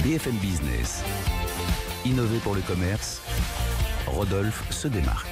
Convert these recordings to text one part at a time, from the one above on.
BFM Business. Innover pour le commerce, Rodolphe se démarque.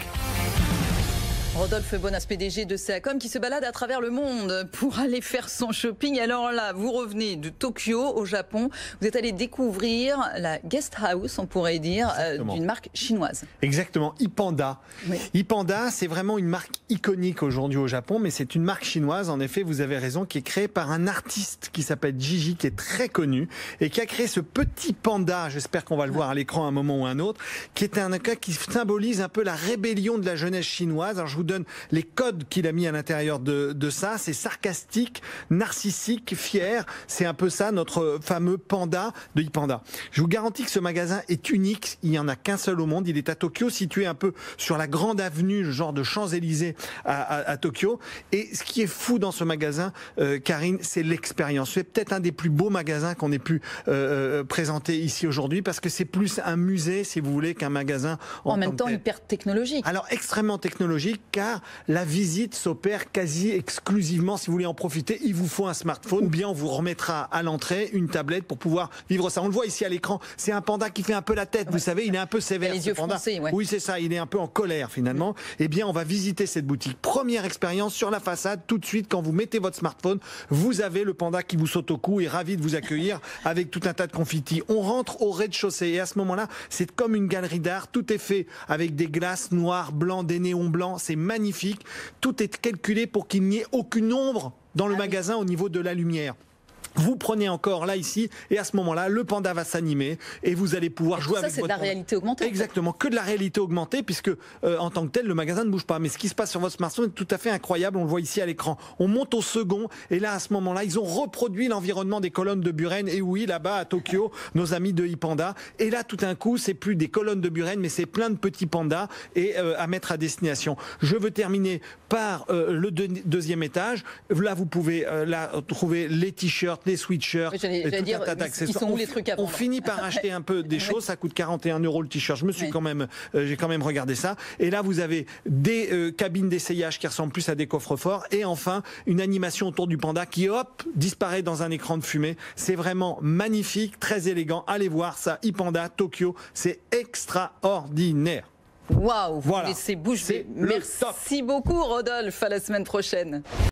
Rodolphe Bonas, PDG de Seacom, qui se balade à travers le monde pour aller faire son shopping. Alors là, vous revenez de Tokyo, au Japon. Vous êtes allé découvrir la guest house, on pourrait dire, d'une marque chinoise. Exactement, iPanda. Oui. iPanda, c'est vraiment une marque iconique aujourd'hui au Japon, mais c'est une marque chinoise, en effet, vous avez raison, qui est créée par un artiste qui s'appelle Gigi, qui est très connu, et qui a créé ce petit panda, j'espère qu'on va le voir à l'écran à un moment ou à un autre, qui est un cas qui symbolise un peu la rébellion de la jeunesse chinoise. Alors je vous donne les codes qu'il a mis à l'intérieur de ça. C'est sarcastique, narcissique, fier. C'est un peu ça, notre fameux panda de iPanda. Je vous garantis que ce magasin est unique. Il n'y en a qu'un seul au monde. Il est à Tokyo, situé un peu sur la grande avenue, le genre de Champs-Élysées à Tokyo. Et ce qui est fou dans ce magasin, Karine, c'est l'expérience. C'est peut-être un des plus beaux magasins qu'on ait pu présenter ici aujourd'hui, parce que c'est plus un musée, si vous voulez, qu'un magasin en même temps hyper technologique. Alors, extrêmement technologique, car la visite s'opère quasi exclusivement. Si vous voulez en profiter, il vous faut un smartphone, ou bien on vous remettra à l'entrée une tablette pour pouvoir vivre ça. On le voit ici à l'écran, c'est un panda qui fait un peu la tête, vous savez, il est un peu sévère. Les yeux froncés, ouais. Oui, c'est ça, il est un peu en colère finalement. Eh bien, on va visiter cette boutique. Première expérience sur la façade, tout de suite, quand vous mettez votre smartphone, vous avez le panda qui vous saute au cou et ravi de vous accueillir avec tout un tas de confettis. On rentre au rez-de-chaussée et à ce moment-là, c'est comme une galerie d'art. Tout est fait avec des glaces noires, blancs, des néons blancs. C'est magnifique. Tout est calculé pour qu'il n'y ait aucune ombre dans le magasin au niveau de la lumière. Vous prenez encore là, ici, et à ce moment-là, le panda va s'animer et vous allez pouvoir jouer avec votre... Ça, c'est de la réalité augmentée. Exactement, que de la réalité augmentée, puisque en tant que tel, le magasin ne bouge pas. Mais ce qui se passe sur votre smartphone est tout à fait incroyable. On le voit ici à l'écran. On monte au second, et là, à ce moment-là, ils ont reproduit l'environnement des colonnes de Buren. Et oui, là-bas, à Tokyo, nos amis de iPanda. Et là, tout d'un coup, c'est plus des colonnes de Buren, mais c'est plein de petits pandas et à mettre à destination. Je veux terminer par le deuxième étage. Là, vous pouvez là trouver les t-shirts, les sweatshirts. Oui, j'allais dire, ils sont où les trucs à vendre? On finit par acheter un peu des choses, ça coûte 41 € le t-shirt. Je me suis j'ai quand même regardé ça. Et là, vous avez des cabines d'essayage qui ressemblent plus à des coffres-forts. Et enfin, une animation autour du panda qui, hop, disparaît dans un écran de fumée. C'est vraiment magnifique, très élégant. Allez voir ça, iPanda, Tokyo. C'est extraordinaire. Waouh, voilà. vous laissez bouche bée. Merci beaucoup, Rodolphe. À la semaine prochaine.